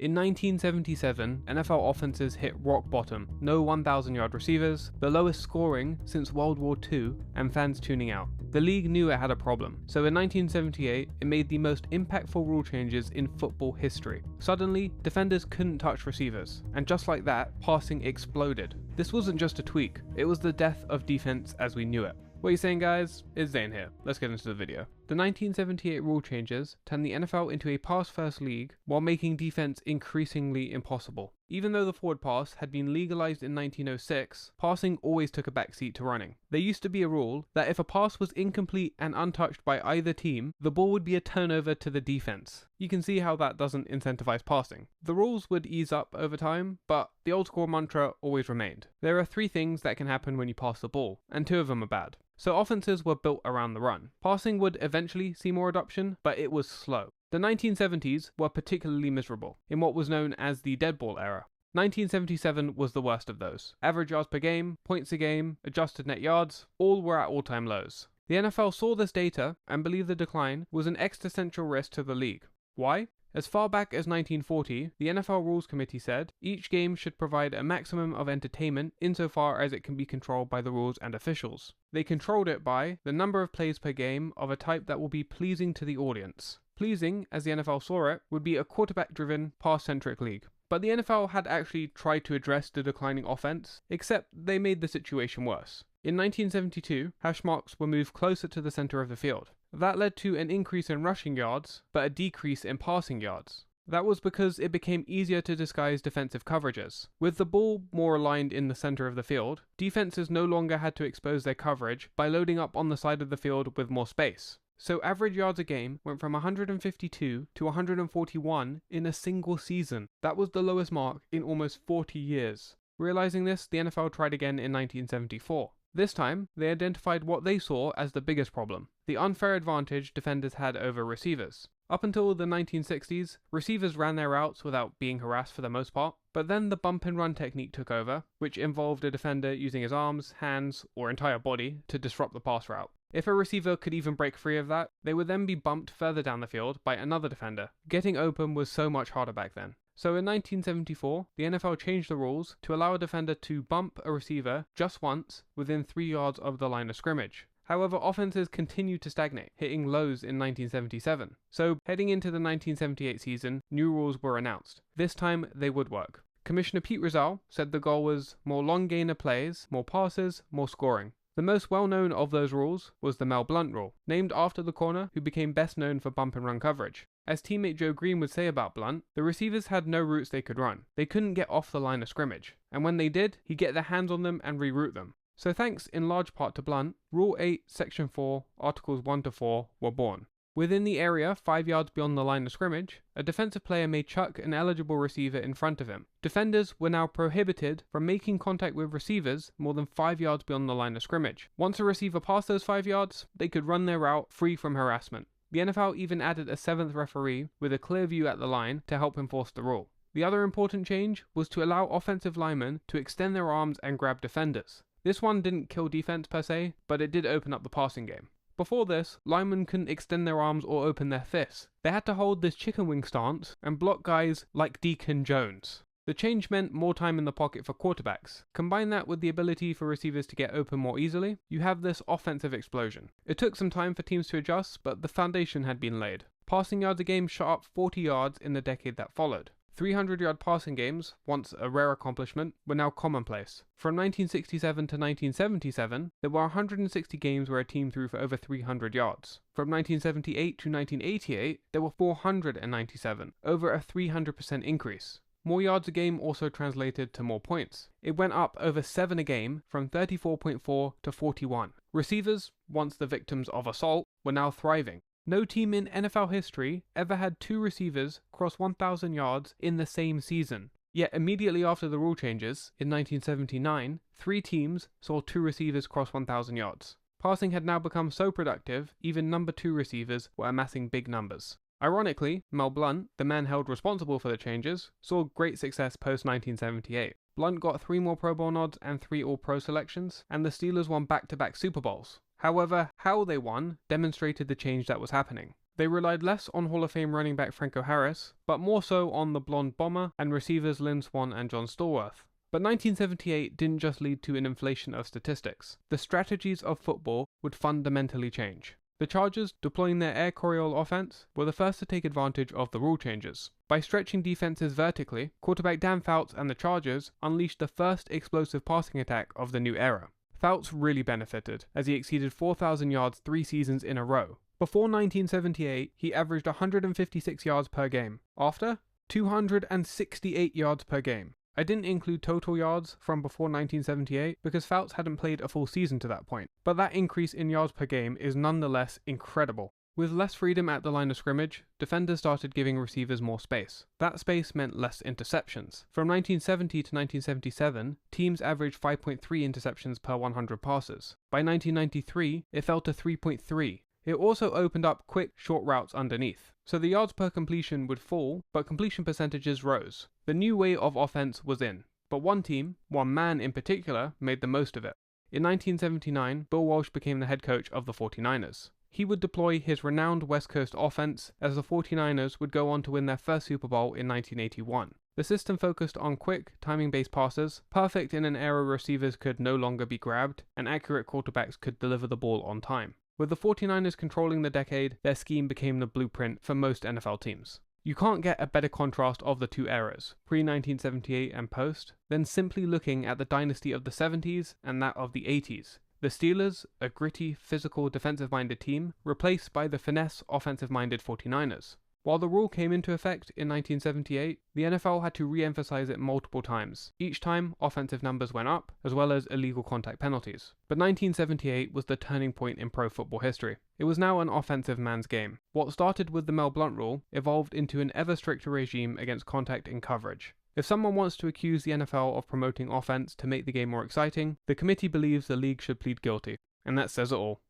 In 1977, NFL offenses hit rock bottom, no 1,000-yard receivers, the lowest scoring since World War II, and fans tuning out. The league knew it had a problem, so in 1978, it made the most impactful rule changes in football history. Suddenly, defenders couldn't touch receivers, and just like that, passing exploded. This wasn't just a tweak, it was the death of defense as we knew it. What are you saying, guys? It's Zane here. Let's get into the video. The 1978 rule changes turned the NFL into a pass-first league while making defense increasingly impossible. Even though the forward pass had been legalized in 1906, passing always took a backseat to running. There used to be a rule that if a pass was incomplete and untouched by either team, the ball would be a turnover to the defense. You can see how that doesn't incentivize passing. The rules would ease up over time, but the old school mantra always remained. There are 3 things that can happen when you pass the ball, and 2 of them are bad. So offenses were built around the run. Passing would eventually see more adoption, but it was slow. The 1970s were particularly miserable, in what was known as the dead ball era. 1977 was the worst of those. Average yards per game, points a game, adjusted net yards, all were at all-time lows. The NFL saw this data and believed the decline was an existential risk to the league. Why? As far back as 1940, the NFL Rules Committee said each game should provide a maximum of entertainment insofar as it can be controlled by the rules and officials. They controlled it by the number of plays per game of a type that will be pleasing to the audience. Pleasing, as the NFL saw it, would be a quarterback-driven, pass-centric league. But the NFL had actually tried to address the declining offense, except they made the situation worse. In 1972, hash marks were moved closer to the center of the field. That led to an increase in rushing yards, but a decrease in passing yards. That was because it became easier to disguise defensive coverages. With the ball more aligned in the center of the field, defenses no longer had to expose their coverage by loading up on the side of the field with more space. So average yards a game went from 152 to 141 in a single season. That was the lowest mark in almost 40 years. Realizing this, the NFL tried again in 1974. This time, they identified what they saw as the biggest problem, the unfair advantage defenders had over receivers. Up until the 1960s, receivers ran their routes without being harassed for the most part, but then the bump and run technique took over, which involved a defender using his arms, hands, or entire body to disrupt the pass route. If a receiver could even break free of that, they would then be bumped further down the field by another defender. Getting open was so much harder back then. So in 1974, the NFL changed the rules to allow a defender to bump a receiver just once within 3 yards of the line of scrimmage. However, offenses continued to stagnate, hitting lows in 1977. So heading into the 1978 season, new rules were announced. This time, they would work. Commissioner Pete Rozelle said the goal was more long gainer plays, more passes, more scoring. The most well-known of those rules was the Mel Blount rule, named after the corner who became best known for bump and run coverage. As teammate Joe Green would say about Blount, the receivers had no routes they could run. They couldn't get off the line of scrimmage, and when they did, he'd get their hands on them and reroute them. So thanks in large part to Blount, Rule 8, Section 4, Articles 1 to 4 were born. Within the area 5 yards beyond the line of scrimmage, a defensive player may chuck an eligible receiver in front of him. Defenders were now prohibited from making contact with receivers more than 5 yards beyond the line of scrimmage. Once a receiver passed those 5 yards, they could run their route free from harassment. The NFL even added a 7th referee with a clear view at the line to help enforce the rule. The other important change was to allow offensive linemen to extend their arms and grab defenders. This one didn't kill defense per se, but it did open up the passing game. Before this, linemen couldn't extend their arms or open their fists. They had to hold this chicken wing stance and block guys like Deacon Jones. The change meant more time in the pocket for quarterbacks. Combine that with the ability for receivers to get open more easily, you have this offensive explosion. It took some time for teams to adjust, but the foundation had been laid. Passing yards a game shot up 40 yards in the decade that followed. 300-yard passing games, once a rare accomplishment, were now commonplace. From 1967 to 1977, there were 160 games where a team threw for over 300 yards. From 1978 to 1988, there were 497, over a 300% increase. More yards a game also translated to more points. It went up over 7 a game, from 34.4 to 41. Receivers, once the victims of assault, were now thriving. No team in NFL history ever had 2 receivers cross 1,000 yards in the same season. Yet immediately after the rule changes, in 1979, 3 teams saw 2 receivers cross 1,000 yards. Passing had now become so productive, even number 2 receivers were amassing big numbers. Ironically, Mel Blount, the man held responsible for the changes, saw great success post-1978. Blount got 3 more Pro Bowl nods and 3 All-Pro selections, and the Steelers won back-to-back Super Bowls. However, how they won demonstrated the change that was happening. They relied less on Hall of Fame running back Franco Harris, but more so on the blonde bomber and receivers Lynn Swann and John Stallworth. But 1978 didn't just lead to an inflation of statistics. The strategies of football would fundamentally change. The Chargers, deploying their air Coryell offense, were the first to take advantage of the rule changes. By stretching defenses vertically, quarterback Dan Fouts and the Chargers unleashed the first explosive passing attack of the new era. Fouts really benefited, as he exceeded 4,000 yards 3 seasons in a row. Before 1978, he averaged 156 yards per game. After, 268 yards per game. I didn't include total yards from before 1978 because Fouts hadn't played a full season to that point, but that increase in yards per game is nonetheless incredible. With less freedom at the line of scrimmage, defenders started giving receivers more space. That space meant less interceptions. From 1970 to 1977, teams averaged 5.3 interceptions per 100 passes. By 1993, it fell to 3.3. It also opened up quick, short routes underneath. So the yards per completion would fall, but completion percentages rose. The new way of offense was in. But one team, one man in particular, made the most of it. In 1979, Bill Walsh became the head coach of the 49ers. He would deploy his renowned West Coast offense as the 49ers would go on to win their first Super Bowl in 1981. The system focused on quick, timing-based passes, perfect in an era receivers could no longer be grabbed, and accurate quarterbacks could deliver the ball on time. With the 49ers controlling the decade, their scheme became the blueprint for most NFL teams. You can't get a better contrast of the two eras, pre-1978 and post, than simply looking at the dynasty of the 70s and that of the 80s. The Steelers, a gritty, physical, defensive-minded team, replaced by the finesse, offensive-minded 49ers. While the rule came into effect in 1978, the NFL had to re-emphasize it multiple times. Each time, offensive numbers went up, as well as illegal contact penalties. But 1978 was the turning point in pro football history. It was now an offensive man's game. What started with the Mel Blount rule evolved into an ever stricter regime against contact in coverage. If someone wants to accuse the NFL of promoting offense to make the game more exciting, the committee believes the league should plead guilty. And that says it all.